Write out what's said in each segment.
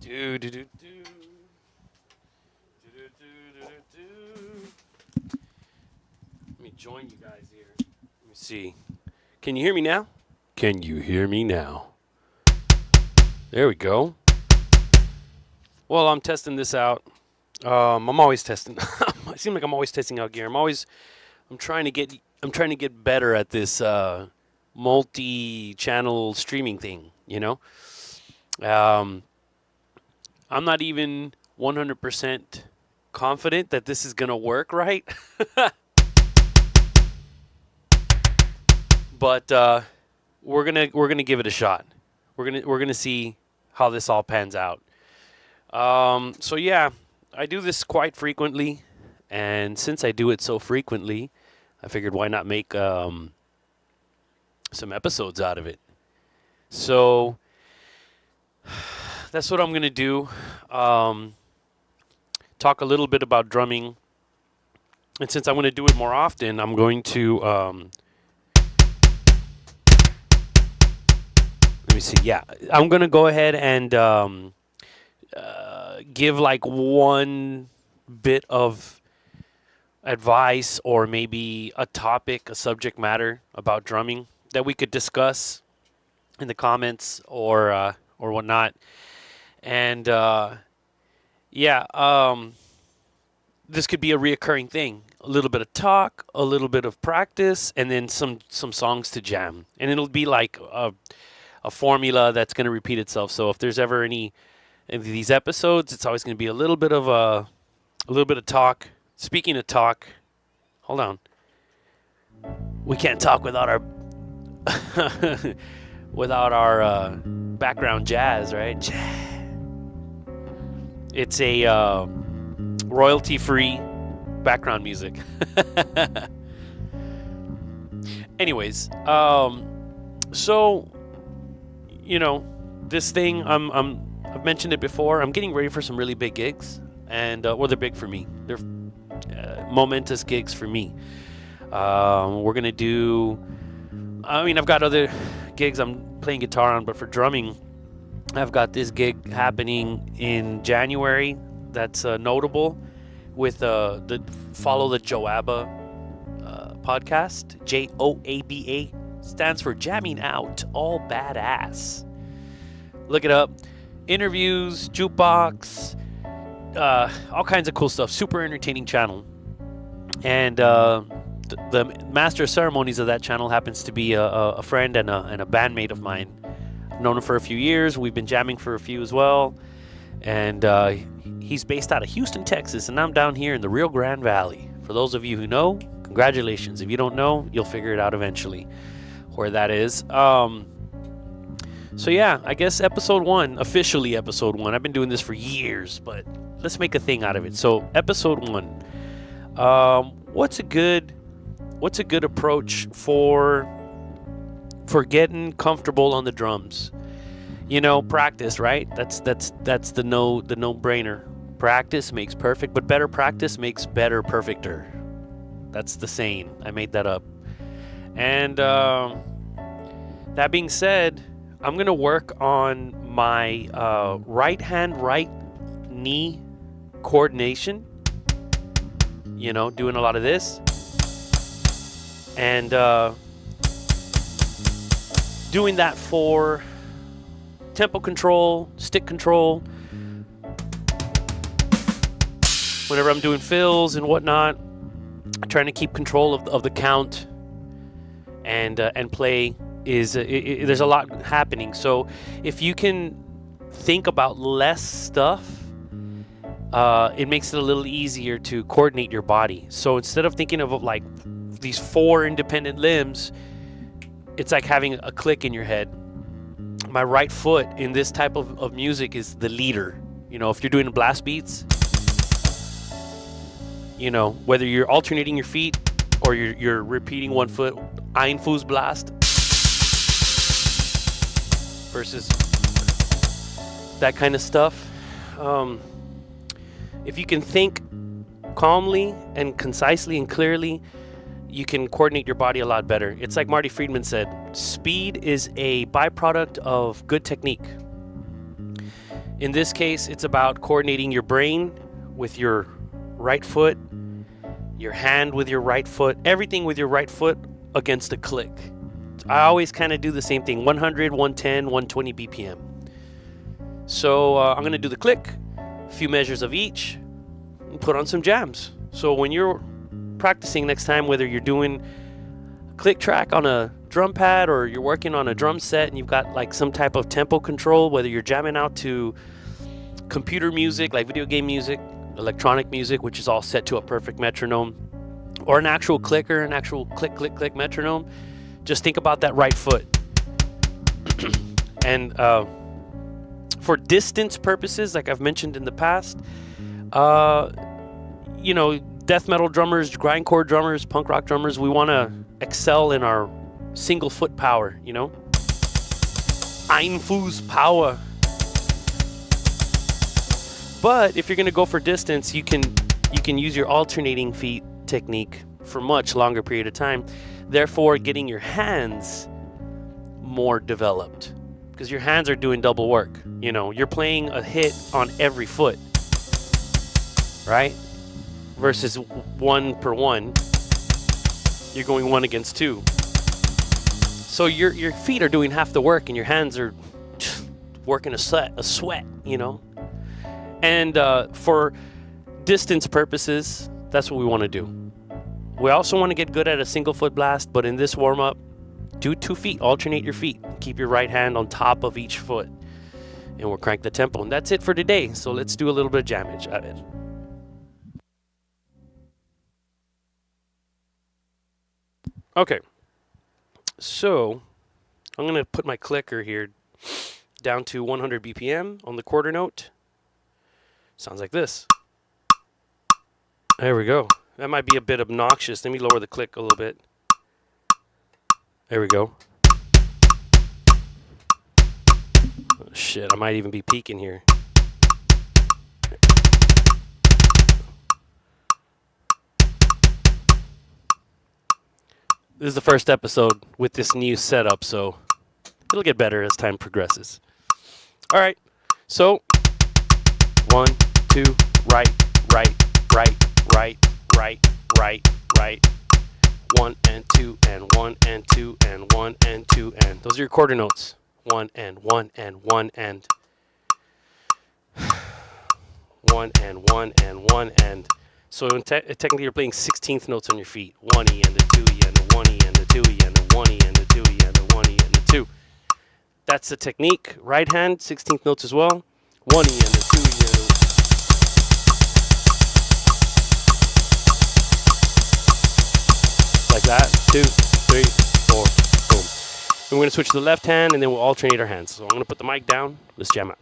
Do, do, do, do. Do, do, do, do, do. Let me join you guys here. Let me see. Can you hear me now? Can you hear me now? There we go. Well, I'm testing this out. I'm always testing. It seems like I'm always testing out gear. I'm trying to get better at this multi-channel streaming thing. I'm not even 100% confident that this is gonna work right. But we're gonna give it a shot. We're gonna see how this all pans out. So yeah, I do this quite frequently, and since I do it so frequently, I figured why not make some episodes out of it. So that's what I'm gonna do. Talk a little bit about drumming, and since I'm gonna do it more often, I'm going to let me see. Yeah, I'm gonna go ahead and give like one bit of advice or maybe a topic, a subject matter about drumming that we could discuss in the comments or whatnot. And this could be a reoccurring thing. A little bit of talk, a little bit of practice, and then some songs to jam. And it'll be like a formula that's going to repeat itself. So if there's ever any of these episodes, it's always going to be a little bit of talk. Speaking of talk, hold on. We can't talk without our background jazz, right? It's a royalty-free background music. Anyways, so this thing I've mentioned it before. I'm getting ready for some really big gigs, and they're big for me. They're momentous gigs for me. We're gonna do. I've got other gigs I'm playing guitar on, but for drumming, I've got this gig happening in January. That's notable with the Follow the Joaba podcast. JOABA stands for Jamming Out All Badass. Look it up. Interviews, jukebox, all kinds of cool stuff. Super entertaining channel. And the master of ceremonies of that channel happens to be a friend and a bandmate of mine. I've known him for a few years. We've been jamming for a few as well. And he's based out of Houston, Texas, and I'm down here in the Rio Grande Valley. For those of you who know, congratulations. If you don't know, you'll figure it out eventually where that is. So yeah, I guess episode 1, officially episode 1. I've been doing this for years, but let's make a thing out of it. So episode 1, what's a good approach for getting comfortable on the drums? Practice, right? That's the no-brainer. Practice makes perfect, but better practice makes better perfecter. That's the saying. I made that up. And that being said, I'm going to work on my right hand, right knee coordination. Doing a lot of this. And doing that for tempo control, stick control. Whenever I'm doing fills and whatnot, trying to keep control of the count and play. There's a lot happening. So if you can think about less stuff, it makes it a little easier to coordinate your body. So instead of thinking of like these 4 independent limbs, it's like having a click in your head. My right foot in this type of music is the leader. If you're doing blast beats, whether you're alternating your feet or you're repeating one foot, Ein Fuß Blast versus that kind of stuff. If you can think calmly and concisely and clearly, you can coordinate your body a lot better. It's like Marty Friedman said, speed is a byproduct of good technique. In this case, it's about coordinating your brain with your right foot, your hand with your right foot, everything with your right foot against a click. I always kind of do the same thing, 100, 110, 120 BPM. So I'm going to do the click, a few measures of each, and put on some jams. So when you're practicing next time, whether you're doing a click track on a drum pad or you're working on a drum set and you've got like some type of tempo control, whether you're jamming out to computer music like video game music, electronic music, which is all set to a perfect metronome, or an actual clicker, an actual click click click metronome, just think about that right foot. And for distance purposes, like I've mentioned in the past, you know, death metal drummers, grindcore drummers, punk rock drummers, we want to excel in our single foot power, you know? Ein Fuß power. But if you're going to go for distance, you can use your alternating feet technique for much longer period of time, therefore getting your hands more developed, because your hands are doing double work. You know, you're playing a hit on every foot, right? Versus 1 per 1, you're going 1 against 2. So your feet are doing half the work and your hands are working a sweat, you know? And for distance purposes, that's what we want to do. We also want to get good at a single foot blast, but in this warm-up, do 2 feet, alternate your feet. Keep your right hand on top of each foot, and we'll crank the tempo. And that's it for today, so let's do a little bit of jammage at it. Okay, so I'm going to put my clicker here down to 100 BPM on the quarter note. Sounds like this. There we go. That might be a bit obnoxious. Let me lower the click a little bit. There we go. Oh, shit, I might even be peaking here. This is the first episode with this new setup, so it'll get better as time progresses. All right, so 1, 2, right, right, right, right, right, right, right. 1 and 2 and 1 and 2 and 1 and 2 and. Those are your quarter notes. 1 and 1 and 1 and. 1 and 1 and 1 and. So technically you're playing 16th notes on your feet. 1E and a 2E and a 1E and a 2E and a 1E and a 2E and a 1E and a 2. That's the technique. Right hand, 16th notes as well. 1E and a 2E and a. Like that. 2, 3, 4, boom. And we're going to switch to the left hand and then we'll alternate our hands. So I'm going to put the mic down. Let's jam out.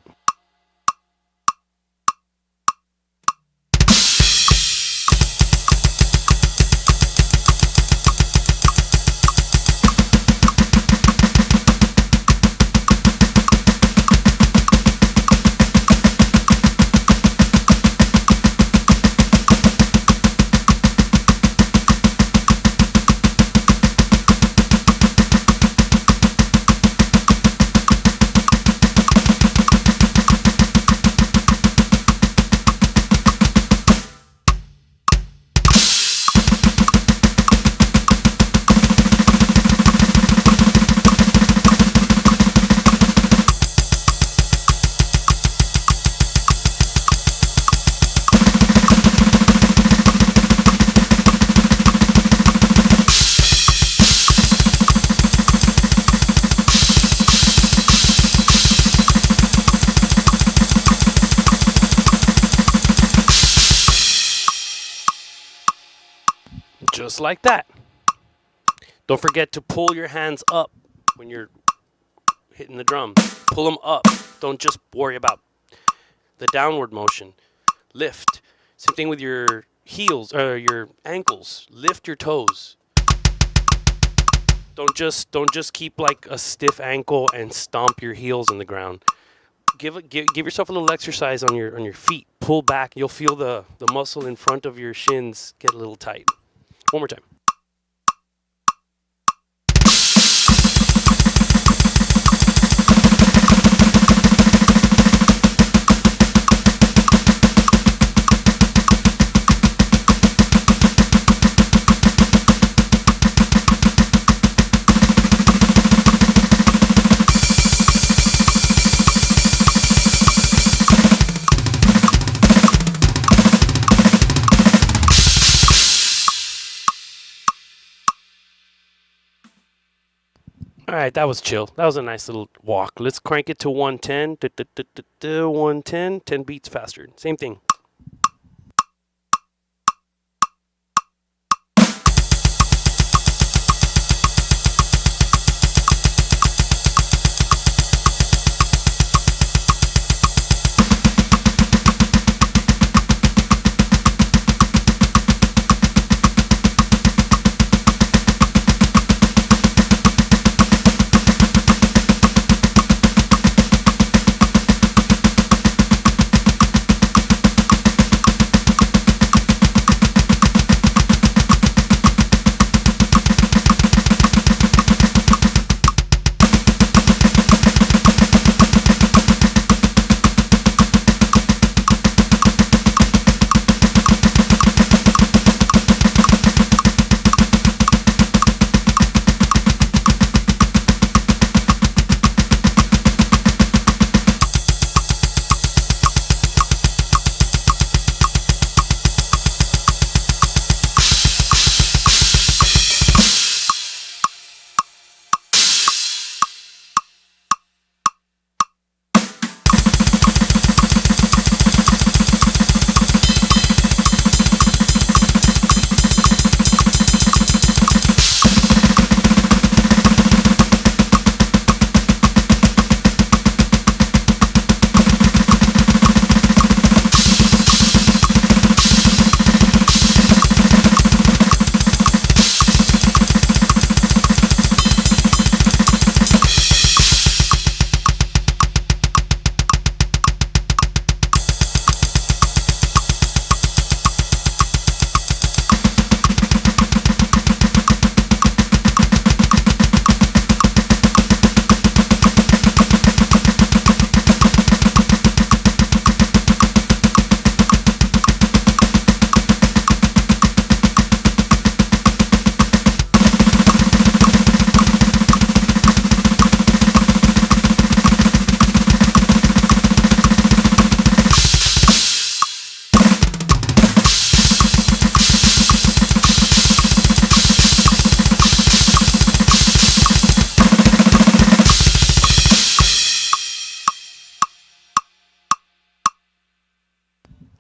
Just like that. Don't forget to pull your hands up when you're hitting the drum. Pull them up. Don't just worry about the downward motion. Lift. Same thing with your heels or your ankles. Lift your toes. Don't just keep like a stiff ankle and stomp your heels in the ground. Give yourself a little exercise on your feet. Pull back. You'll feel the muscle in front of your shins get a little tight. One more time. All right, that was chill. That was a nice little walk. Let's crank it to 110. 110, 10 beats faster. Same thing.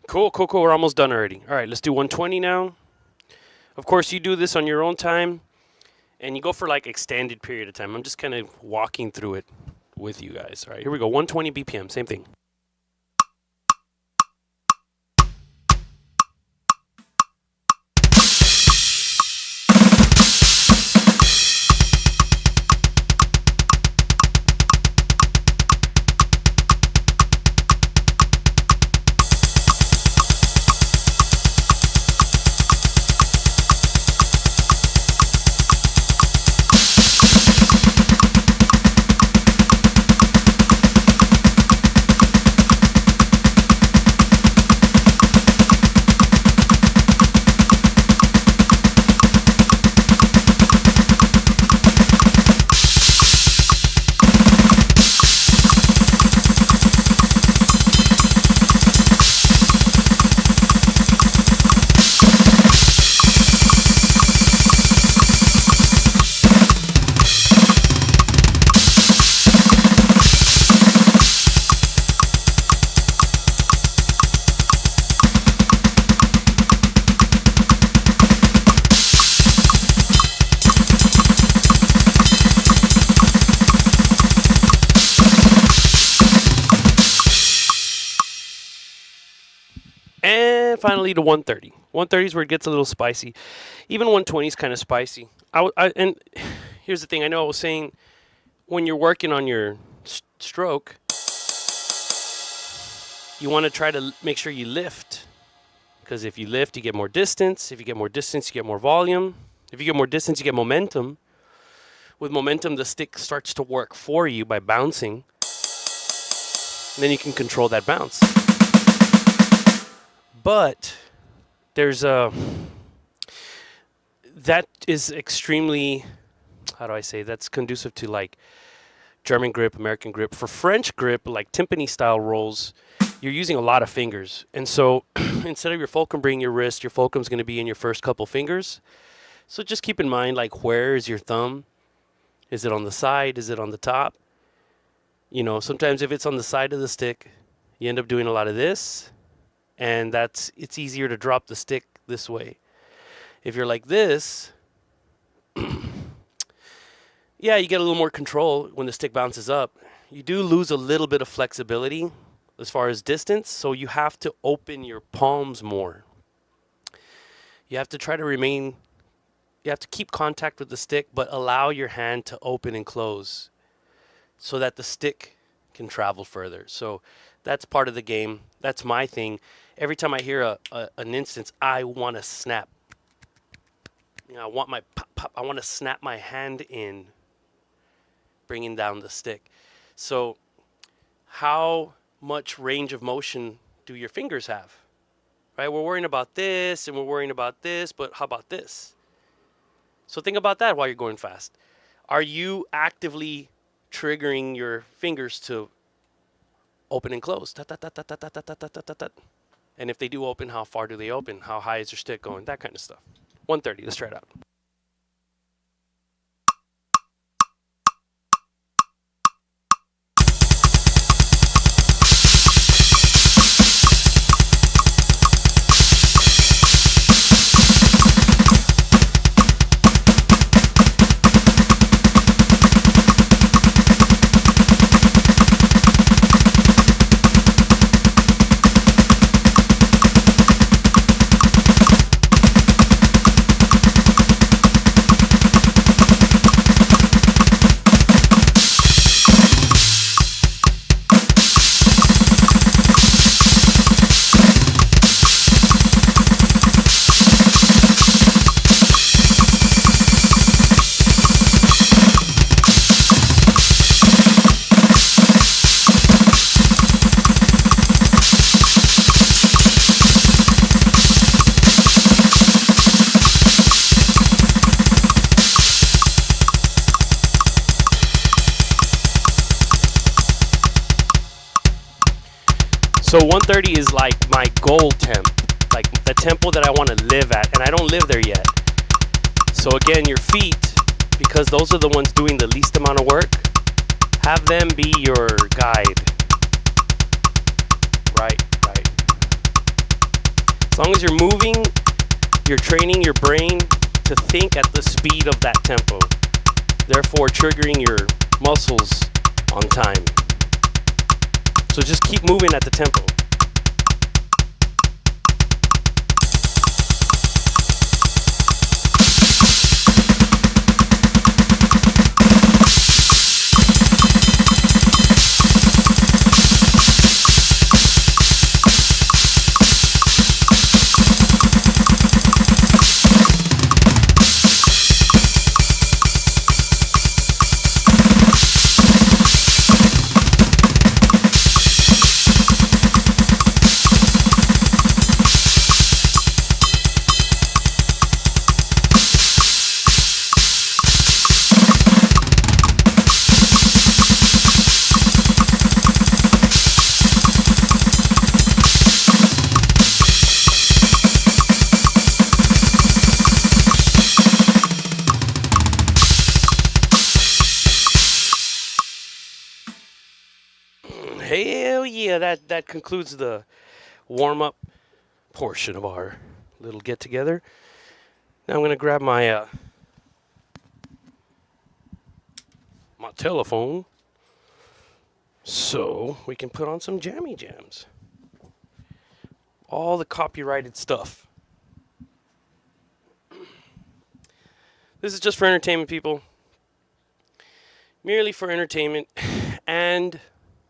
Cool, cool, cool. We're almost done already. All right, let's do 120 now. Of course, you do this on your own time, and you go for like extended period of time. I'm just kind of walking through it with you guys. All right, here we go. 120 BPM, same thing. And finally to 130. 130 is where it gets a little spicy. Even 120 is kind of spicy. And here's the thing. I know I was saying when you're working on your stroke, you want to try to make sure you lift. Because if you lift, you get more distance. If you get more distance, you get more volume. If you get more distance, you get momentum. With momentum, the stick starts to work for you by bouncing. And then you can control that bounce. But there's that is extremely, how do I say, that's conducive to like German grip, American grip. For French grip, like timpani style rolls, you're using a lot of fingers. And so instead of your fulcrum being your wrist, your fulcrum's going to be in your first couple fingers. So just keep in mind, like, where is your thumb Is it on the side? Is it on the top? Sometimes if it's on the side of the stick, you end up doing a lot of this, and it's easier to drop the stick this way. If you're like this, yeah, you get a little more control when the stick bounces up. You do lose a little bit of flexibility as far as distance, so you have to open your palms more. You have to keep contact with the stick, but allow your hand to open and close so that the stick can travel further. So that's part of the game. That's my thing. Every time I hear an instance, I want to snap. I want my pop, pop. I want to snap my hand in, bringing down the stick. So how much range of motion do your fingers have? Right? We're worrying about this and we're worrying about this, but how about this? So think about that while you're going fast. Are you actively triggering your fingers to open and close? And if they do open, how far do they open? How high is your stick going? That kind of stuff. 130, let's try it out. So 130 is like my goal temp, like the tempo that I want to live at, and I don't live there yet. So again, your feet, because those are the ones doing the least amount of work, have them be your guide. Right. As long as you're moving, you're training your brain to think at the speed of that tempo, therefore triggering your muscles on time. So just keep moving at the tempo. Hell yeah, that concludes the warm-up portion of our little get-together. Now I'm going to grab my my telephone so we can put on some jammy jams. All the copyrighted stuff. This is just for entertainment, people. Merely for entertainment and,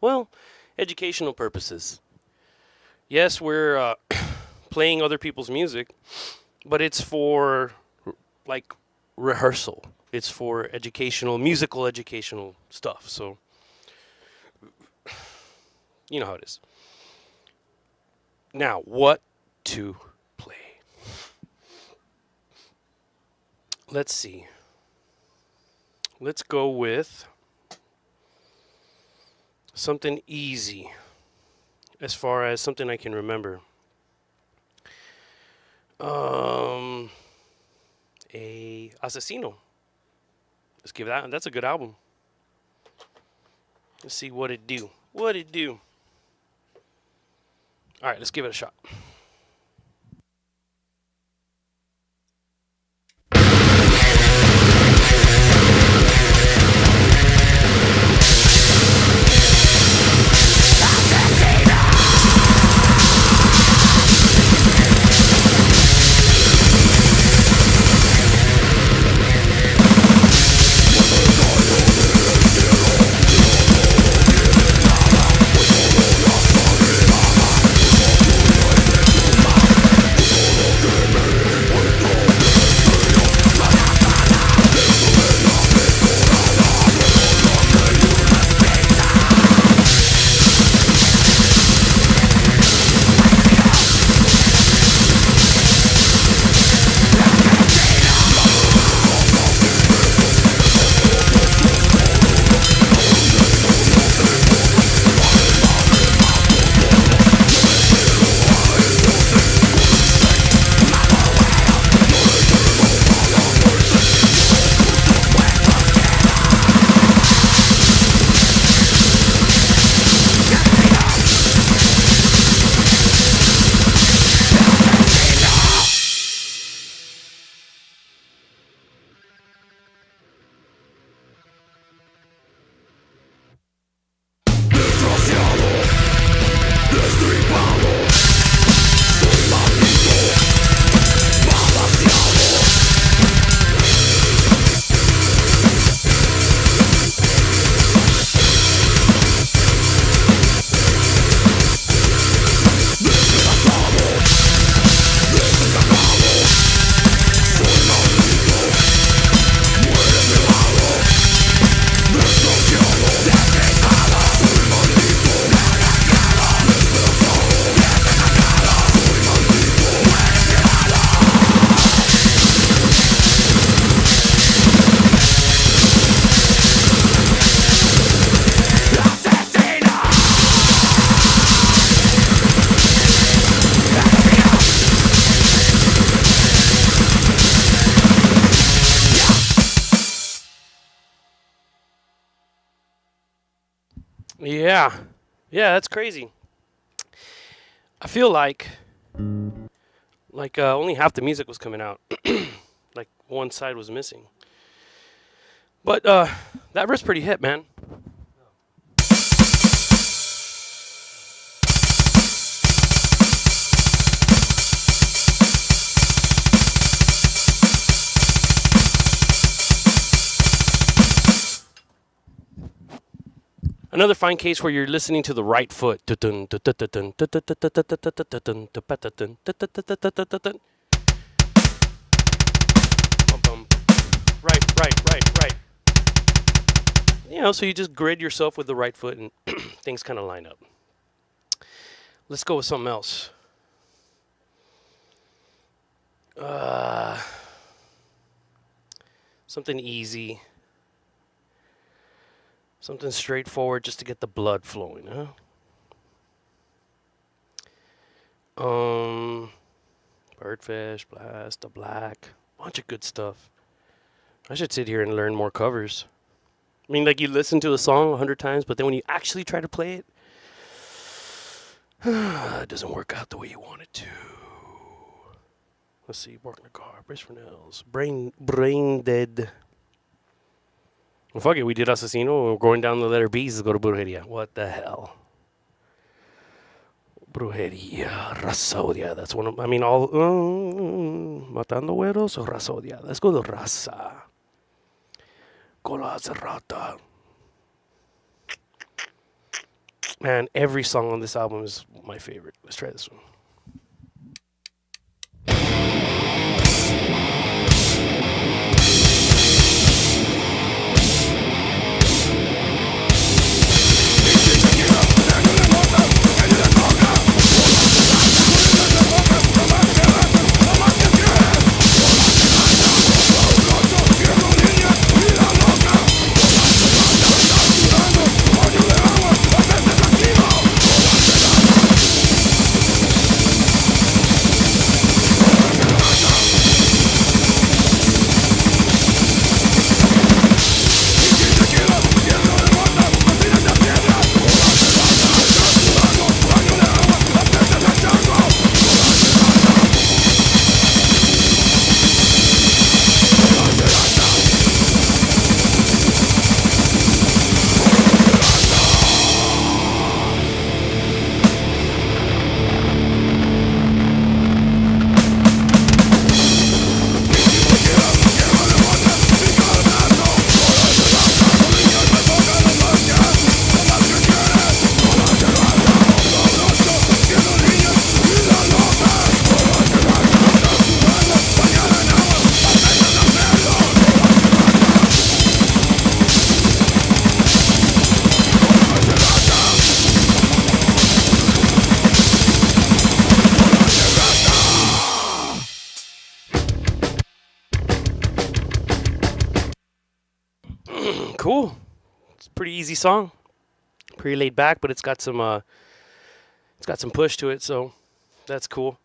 well, educational purposes. Yes, we're playing other people's music, but it's for, like, rehearsal. It's for musical educational stuff. So, you know how it is. Now, what to play? Let's see. Let's go with something easy, as far as something I can remember. A Asesino. Let's give that. That's a good album. Let's see what it do. What it do. All right, let's give it a shot. Yeah. Yeah, that's crazy. I feel like only half the music was coming out. Like one side was missing. But that riff's pretty hit, man. Another fine case where you're listening to the right foot. Right. You know, so you just grid yourself with the right foot and things kind of line up. Let's go with something else. Something easy. Something straightforward just to get the blood flowing, huh? Birdfish, Blast, The Black, bunch of good stuff. I should sit here and learn more covers. I mean, like you listen to a song 100 times, but then when you actually try to play it, it doesn't work out the way you want it to. Let's see, Bark in the Car, Brace for Nails, Brain Dead. Well, fuck it, we did Asesino. We're going down the letter B's to go to Brujeria. What the hell? Brujeria, Rasodia. That's one of, I mean, all, Matando Güeros or Rasodia. Let's go to Raza. Cola Cerrata. Man, every song on this album is my favorite. Let's try this one. Cool. It's a pretty easy song. Pretty laid back, but it's got some push to it, so that's cool.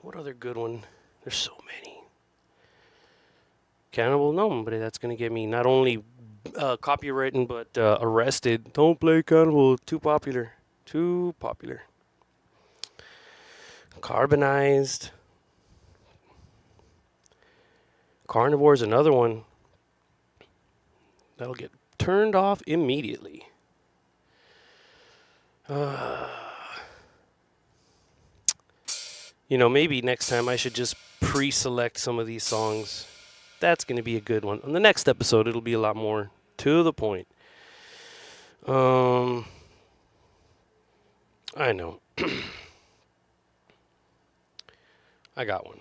What other good one? There's so many. Cannibal, no, but that's gonna get me not only copywritten but arrested. Don't play Cannibal. Too popular. Too popular. Carbonized. Carnivore is another one that'll get turned off immediately. Maybe next time I should just pre-select some of these songs. That's going to be a good one. On the next episode, it'll be a lot more to the point. I know. I got one.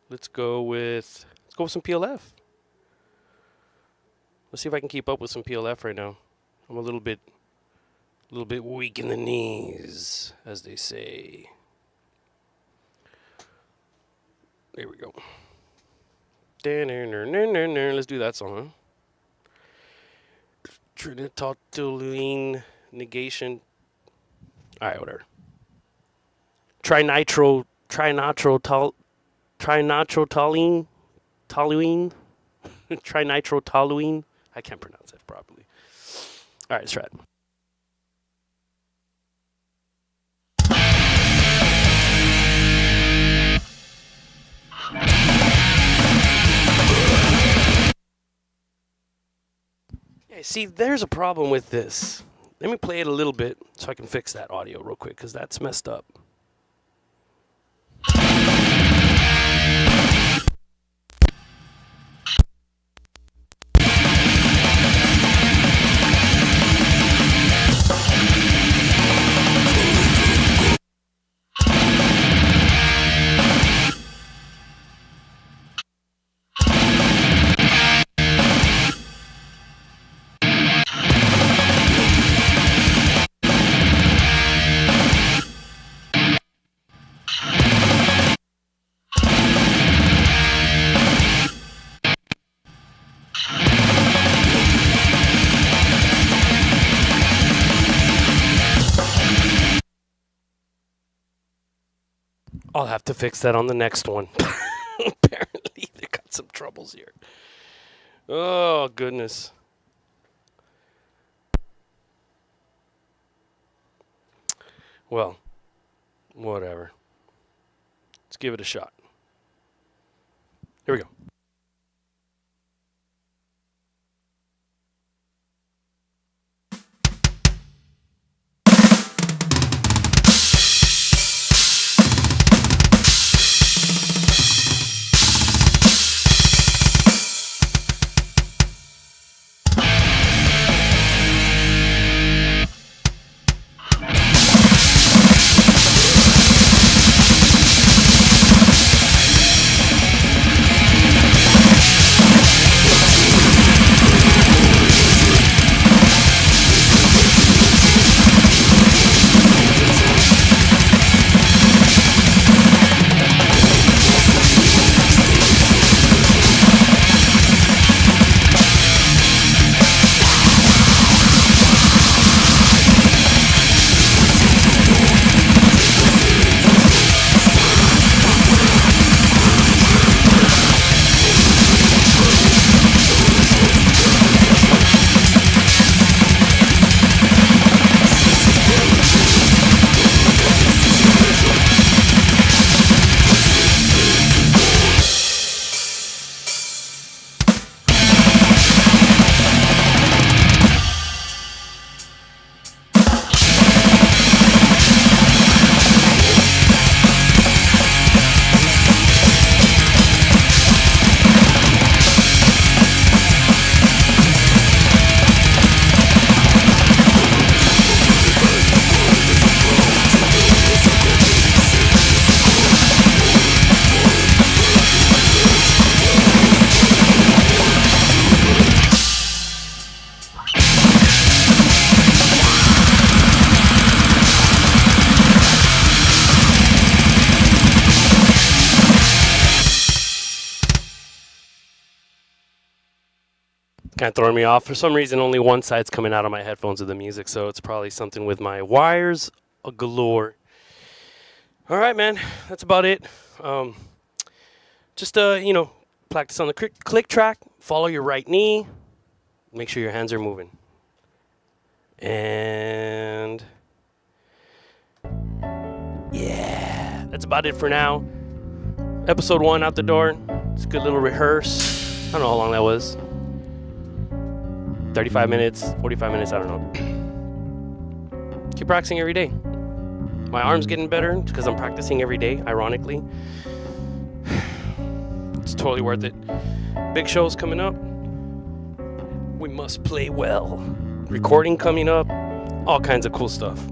Let's go with some PLF. Let's see if I can keep up with some PLF right now. I'm a little bit weak in the knees, as they say. There we go. Let's do that song. Trinitotoluene negation. All right, whatever. Trinitrotoluene. Trinitrotoluene. I can't pronounce it properly. All right, let's try it. Yeah, see, there's a problem with this. Let me play it a little bit so I can fix that audio real quick, because that's messed up. I'll have to fix that on the next one. Apparently, they got some troubles here. Oh, goodness. Well, whatever. Let's give it a shot. Here we go. Kind of throwing me off. For some reason, only one side's coming out of my headphones of the music, so it's probably something with my wires galore. All right, man. That's about it. Just, practice on the click track. Follow your right knee. Make sure your hands are moving. And yeah, that's about it for now. Episode 1 out the door. It's a good little rehearse. I don't know how long that was. 35 minutes, 45 minutes, I don't know. Keep practicing every day. My arm's getting better because I'm practicing every day, ironically. It's totally worth it. Big shows coming up. We must play well. Recording coming up. All kinds of cool stuff.